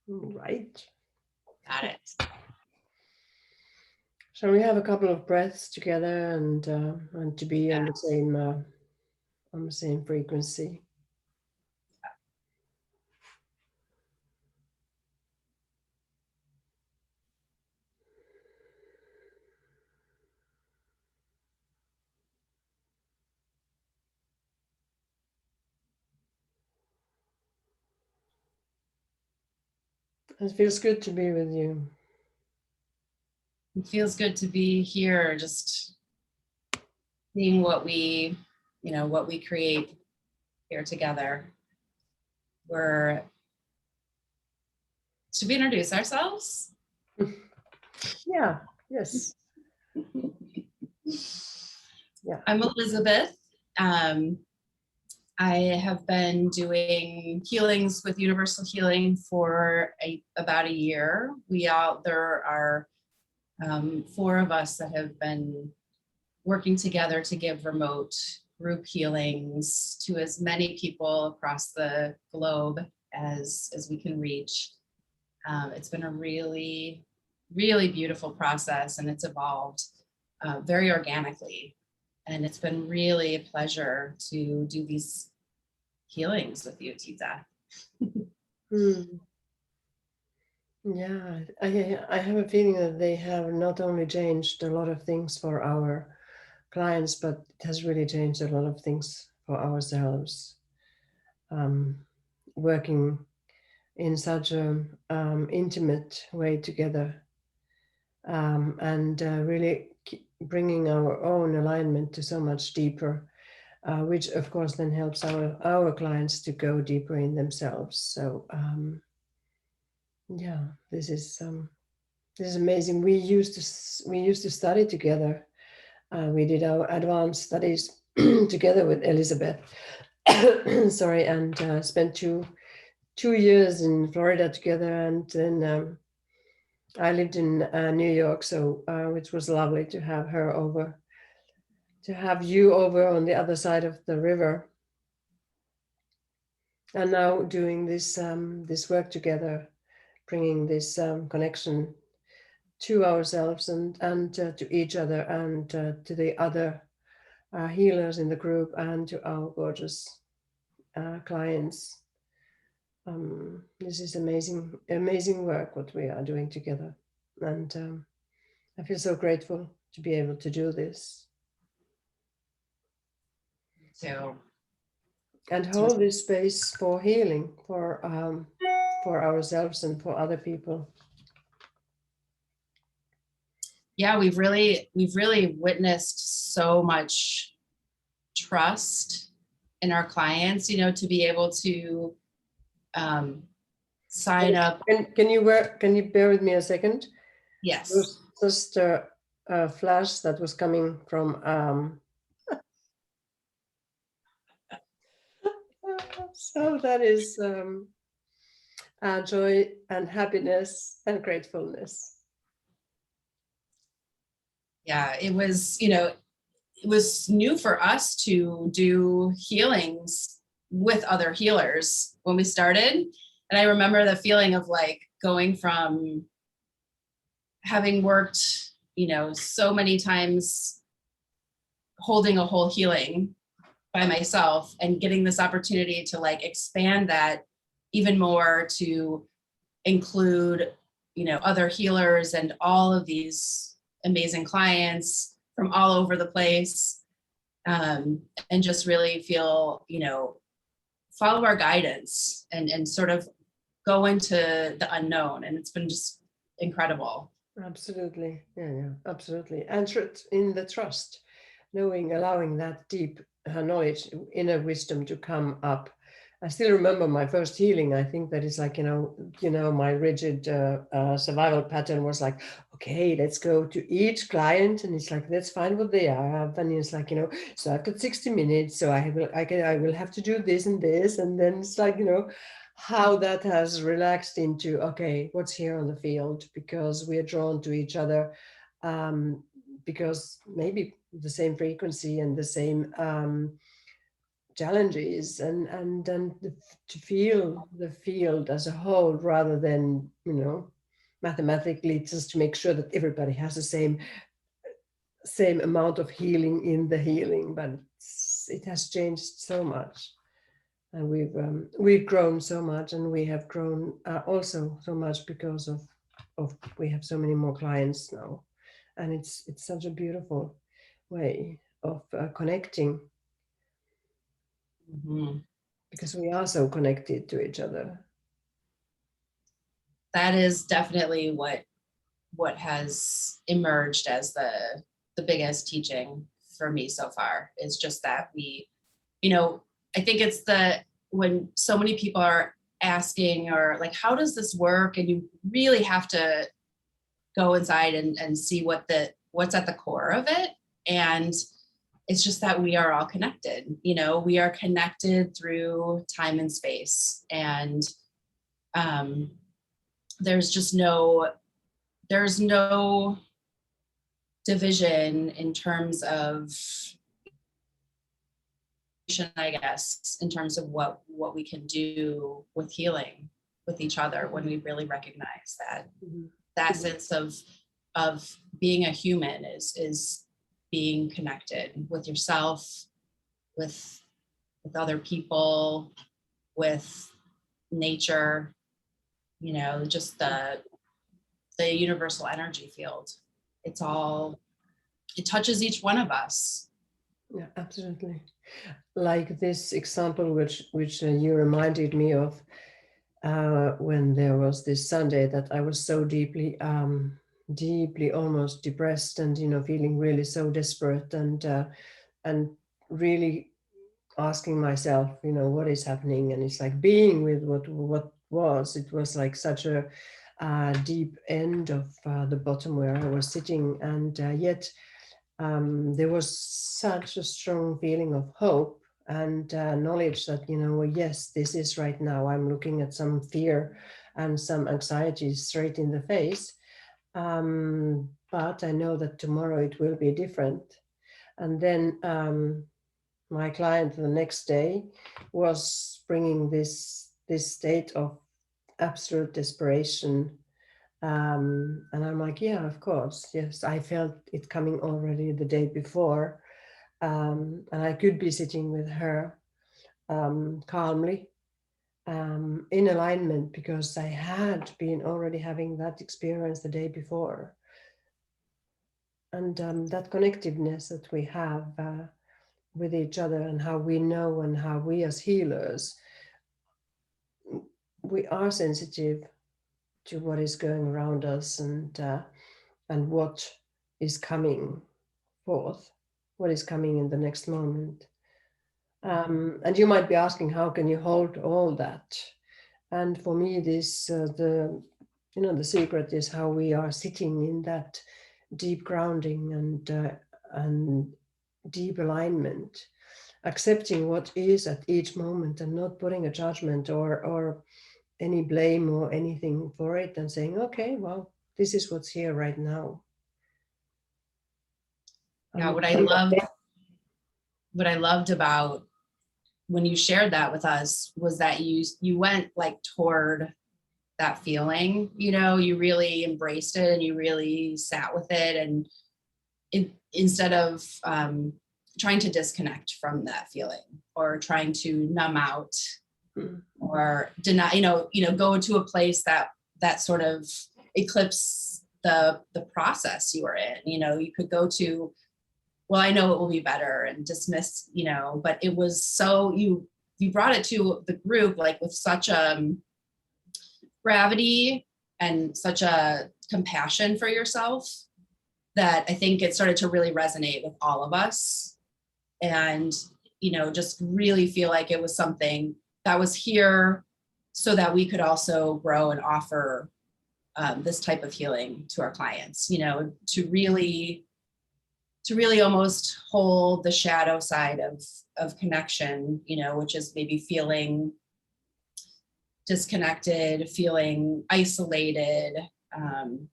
Right. Got it. So we have a couple of breaths together and to be Yeah. on the same frequency. It feels good to be with you. It feels good to be here, just seeing what what we create here together. Should we introduce ourselves? Yeah. Yes. Yeah. I'm Elizabeth. Um, I have been doing healings with Universal Healing for about a year. There are four of us that have been working together to give remote group healings to as many people across the globe as we can reach. It's been a really, really beautiful process, and it's evolved very organically. And it's been really a pleasure to do these healings with you, Titta. Hmm. Yeah, I have a feeling that they have not only changed a lot of things for our clients, but it has really changed a lot of things for ourselves. Um, Working in such a intimate way together, and really bringing our own alignment to so much deeper, which of course then helps our clients to go deeper in themselves. So yeah, this is amazing. We used to study together. We did our advanced studies together with Elizabeth. Sorry, and spent two years in Florida together, and then I lived in New York, so which was lovely to have her over, to have you over on the other side of the river, and now doing this work together, bringing this connection to ourselves and to each other and to the other healers in the group and to our gorgeous clients. This is amazing, amazing work what we are doing together, and I feel so grateful to be able to do this So, and hold this space for healing for ourselves and for other people. yeah, we've really witnessed so much trust in our clients, to be able to um, sign up. Can you bear with me a second? There Yes. was just a flash that was coming from so that is joy and happiness and gratefulness. Yeah, it was new for us to do healings with other healers when we started. And I remember the feeling of like going from having worked, so many times holding a whole healing by myself and getting this opportunity to like expand that even more to include, other healers and all of these amazing clients from all over the place, and just really feel, follow our guidance and sort of go into the unknown. And it's been just incredible. Absolutely. Yeah, yeah, absolutely. And in the trust, knowing, allowing that deep knowledge, inner wisdom to come up. I still remember my first healing. I think that is like, my rigid survival pattern was like, okay, let's go to each client, and it's like, let's find what they have, and it's like, so I've got 60 minutes, so I will have to do this and this, and then it's like, how that has relaxed into, okay, what's here on the field, because we are drawn to each other, because maybe the same frequency and the same challenges, and then to feel the field as a whole rather than, mathematically, just to make sure that everybody has the same amount of healing in the healing. But it has changed so much, and we've grown so much, and we have grown also so much because of we have so many more clients now, and it's such a beautiful way of connecting, Mhm. because we are so connected to each other. That is definitely what has emerged as the biggest teaching for me so far, is just that we, I think it's when so many people are asking, or like, how does this work? And you really have to go inside and see what's at the core of it. And it's just that we are all connected. We are connected through time and space. And there's no division in terms of, I guess, in terms of what we can do with healing with each other, when we really recognize that that sense of being a human is being connected with yourself, with other people, with nature, just the universal energy field. It touches each one of us. Yeah, absolutely. Like this example, which you reminded me of, when there was this Sunday that I was so deeply, deeply almost depressed, and feeling really so desperate, and really asking myself, what is happening, and it's like being with what was. It was like such a deep end of the bottom where I was sitting, and yet there was such a strong feeling of hope and knowledge that, yes, this is right now. I'm looking at some fear and some anxiety straight in the face. But I know that tomorrow it will be different. And then my client the next day was bringing this state of absolute desperation, and I'm like, yeah, of course, yes, I felt it coming already the day before, and I could be sitting with her calmly, in alignment, because I had been already having that experience the day before, and that connectiveness that we have with each other, and how we know, and how we as healers, we are sensitive to what is going around us, and what is coming forth, what is coming in the next moment. And you might be asking, how can you hold all that? And for me, this the secret is how we are sitting in that deep grounding, and deep alignment, accepting what is at each moment, and not putting a judgment or any blame or anything for it, and saying, okay, well, this is what's here right now. Yeah, what I loved about when you shared that with us was that you went like toward that feeling, you really embraced it, and you really sat with it, and instead of trying to disconnect from that feeling, or trying to numb out, or deny, go into a place that sort of eclipse the process you were in. You could go to, well, I know it will be better, and dismiss, but it was so, you brought it to the group like with such gravity and such a compassion for yourself, that I think it started to really resonate with all of us. And, just really feel like it was something that was here so that we could also grow and offer this type of healing to our clients, to really almost hold the shadow side of connection, which is maybe feeling disconnected, feeling isolated,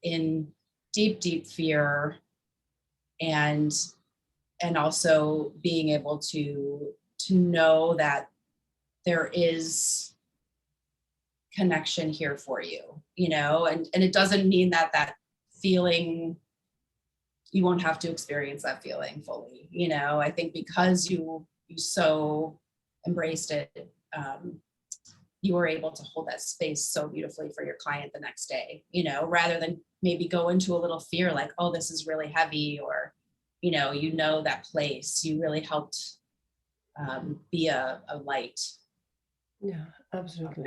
in deep fear, and also being able to to know that there is connection here for you, you know, and it doesn't mean that that feeling, you won't have to experience that feeling fully, you know. I think because you so embraced it, you were able to hold that space so beautifully for your client the next day, you know, rather than maybe go into a little fear like, oh, this is really heavy, or, you know, that place. You really helped be a light. Yeah, absolutely.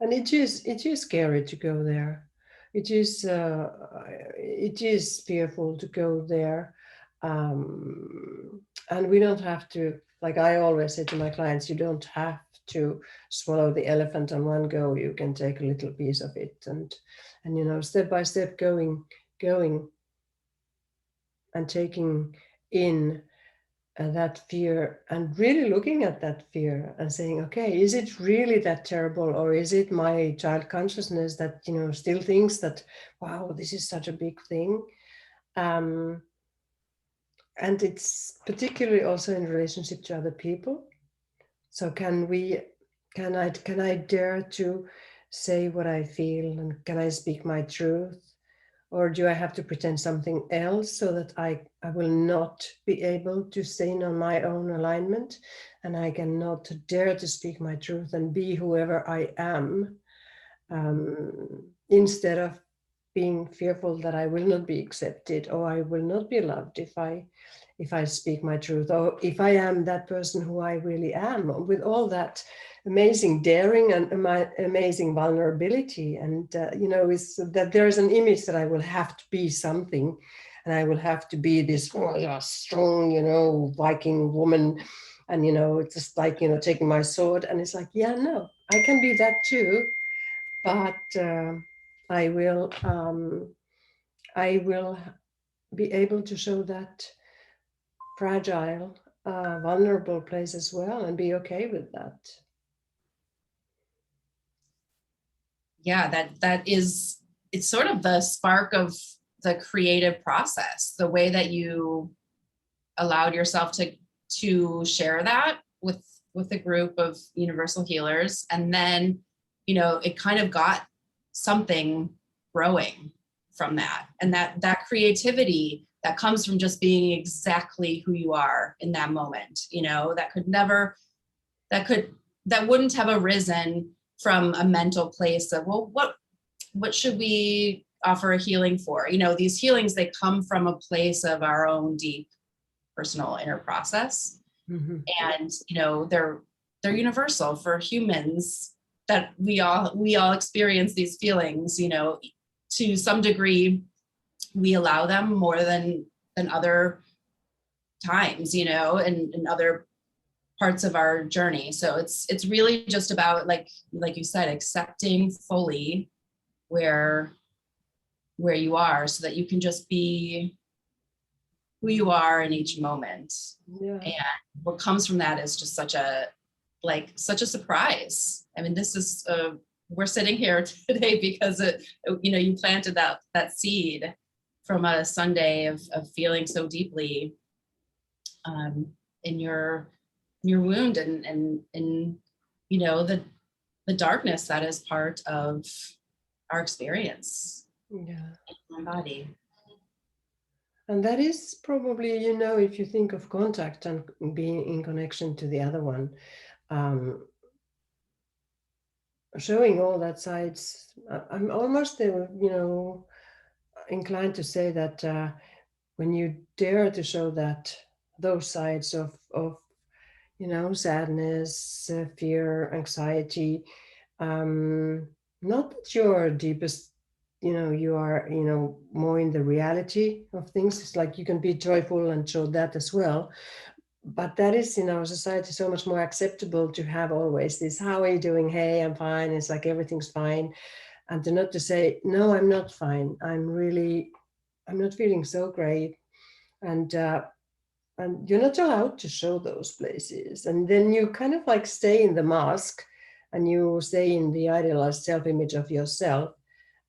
And it is scary to go there. It is fearful to go there. And we don't have to, like I always say to my clients, you don't have to swallow the elephant in one go. You can take a little piece of it, and you know, step by step going and taking in that fear, and really looking at that fear and saying, okay, is it really that terrible, or is it my child consciousness that, you know, still thinks that, wow, this is such a big thing. And it's particularly also in relationship to other people. So can I dare to say what I feel, and can I speak my truth? Or do I have to pretend something else so that I will not be able to stay in on my own alignment, and I cannot dare to speak my truth and be whoever I am, instead of being fearful that I will not be accepted, or I will not be loved if I speak my truth, or if I am that person who I really am, with all that amazing daring and my amazing vulnerability. And you know, is that there is an image that I will have to be something, and I will have to be this strong, you know, Viking woman, and you know, it's just like, you know, taking my sword. And it's like, yeah, no, I can be that too, but I will be able to show that fragile, vulnerable place as well, and be okay with that. Yeah, that is, it's sort of the spark of the creative process, the way that you allowed yourself to share that with a group of universal healers. And then, you know, it kind of got something growing from that. And that creativity that comes from just being exactly who you are in that moment, you know, that wouldn't have arisen from a mental place of, well, what should we offer a healing for? You know, these healings, they come from a place of our own deep personal inner process. Mm-hmm. And, you know, they're universal for humans, that we all experience these feelings, you know, to some degree. We allow them more than other times, you know, and other parts of our journey. So it's really just about, like you said, accepting fully where you are, so that you can just be who you are in each moment. Yeah. And what comes from that is just such a surprise. I mean, this is we're sitting here today because you know, you planted that seed from a Sunday of feeling so deeply in your wound, and you know, the darkness that is part of our experience. Yeah. In my body. And that is probably, you know, if you think of contact and being in connection to the other one, showing all that sides, I'm almost, you know, inclined to say that when you dare to show those sides of you know, sadness, fear, anxiety, not that your deepest, you know, you are, you know, more in the reality of things. It's like you can be joyful and show that as well, but that is in our society so much more acceptable to have always this, how are you doing, hey, I'm fine, it's like everything's fine. And to not to say, no, I'm not fine, I'm not feeling so great. And you're not allowed to show those places. And then you kind of like stay in the mask, and you stay in the idealized self-image of yourself,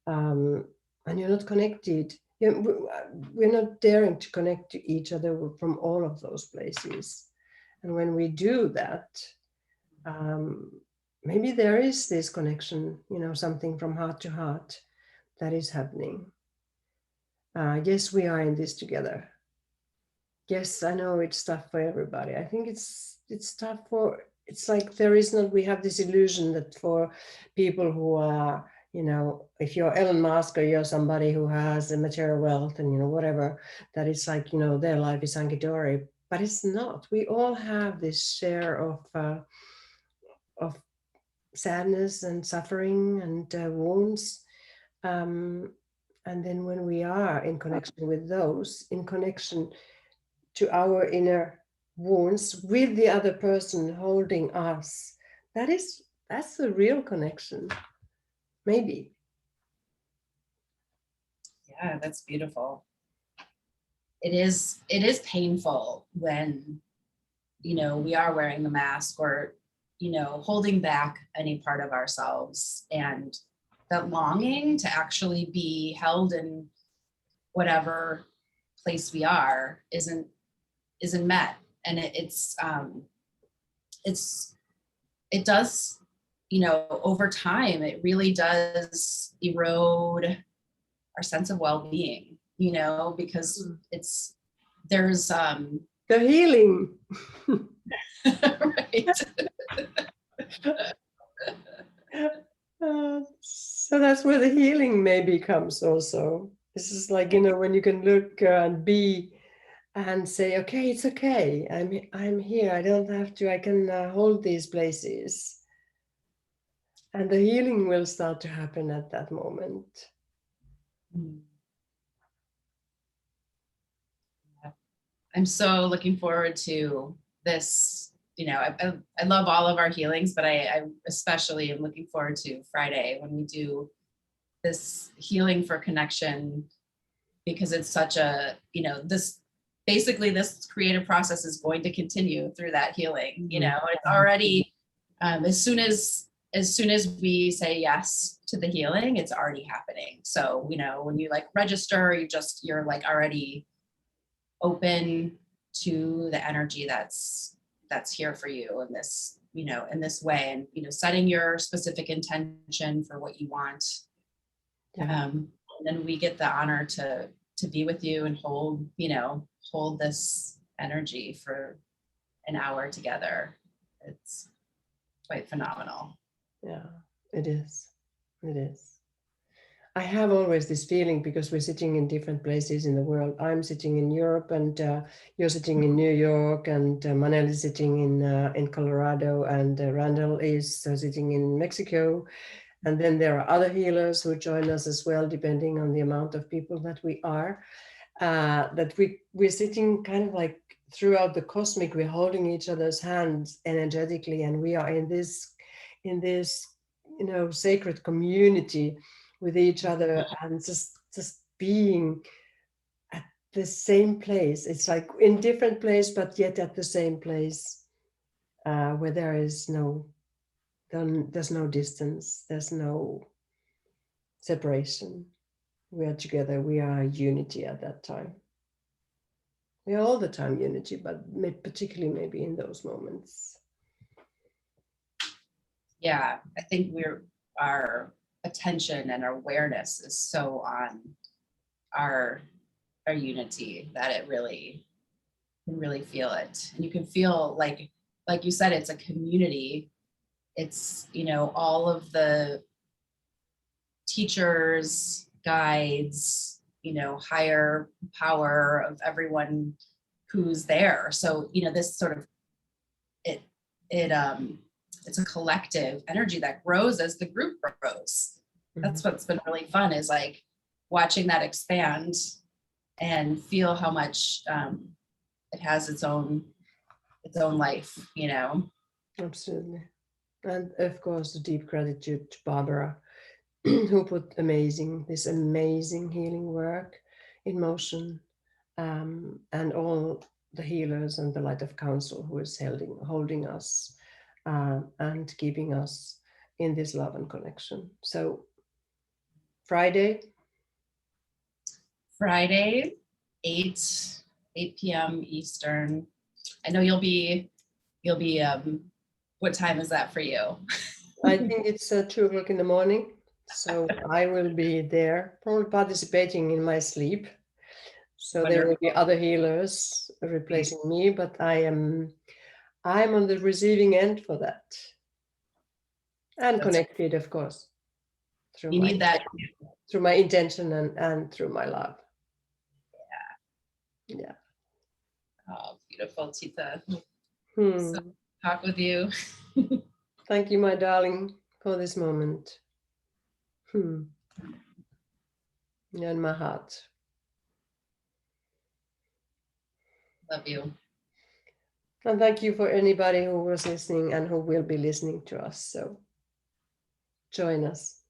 and you're not connected. We're not daring to connect to each other from all of those places. And when we do that, maybe there is this connection, something from heart to heart that is happening. Yes, we are in this together. Yes, I know it's tough for everybody. I think it's tough for, it's like there is not, we have this illusion that for people who are, if you're Elon Musk or you're somebody who has a material wealth and, whatever, that it's like, their life is hunky-dory, but it's not. We all have this share of sadness and suffering and wounds. And then when we are in connection with those, in connection to our inner wounds with the other person holding us, that's the real connection, maybe. Yeah, that's beautiful. It is painful when, we are wearing the mask or, holding back any part of ourselves, and that longing to actually be held in whatever place we are isn't met. And it does, over time, it really does erode our sense of well-being, because there's the healing. right. So that's where the healing maybe comes also. This is like, when you can look and be and say, okay, it's okay. I'm here. I don't have to. I can hold these places. And the healing will start to happen at that moment. I'm so looking forward to this. I love all of our healings, but I especially am looking forward to Friday when we do this healing for connection, because it's such a, this creative process is going to continue through that healing. It's already, as soon as we say yes to the healing, it's already happening. So, when you like register, you're like already open to the energy that's here for you in this, in this way, and, setting your specific intention for what you want. Yeah. And then we get the honor to be with you and hold this energy for an hour together. It's quite phenomenal. Yeah, it is. It is. I have always this feeling, because we're sitting in different places in the world. I'm sitting in Europe, and you're sitting in New York, and Manel is sitting in Colorado, and Randall is sitting in Mexico. And then there are other healers who join us as well, depending on the amount of people that we are. That we're sitting kind of like throughout the cosmic, we're holding each other's hands energetically, and we are in this sacred community with each other, and just being at the same place. It's like in different place, but yet at the same place, where there's no distance, there's no separation. We are together, we are unity at that time. We are all the time unity, but particularly maybe in those moments. Yeah, I think our attention and our awareness is so on our unity that it really can really feel it. And you can feel like you said, it's a community. It's, all of the teachers, guides, higher power of everyone who's there. So, this sort of, it's a collective energy that grows as the group grows. Mm-hmm. That's what's been really fun, is like watching that expand and feel how much it has its own life, Absolutely. And of course, the deep gratitude to Barbara, who put this amazing healing work in motion, and all the healers and the Light of Council who is holding us and keeping us in this love and connection. So Friday, 8 p.m. Eastern. I know you'll be you'll be, what time is that for you? I think it's 2 o'clock in the morning. So I will be there, probably participating in my sleep. So there will be other healers replacing me, but I'm on the receiving end for that. And connected, of course, through You my need that. through my intention and through my love. Yeah. Oh, beautiful, Titta. Hmm. So, talk with you. Thank you, my darling, for this moment. In my heart. Love you. And thank you for anybody who was listening and who will be listening to us. So join us.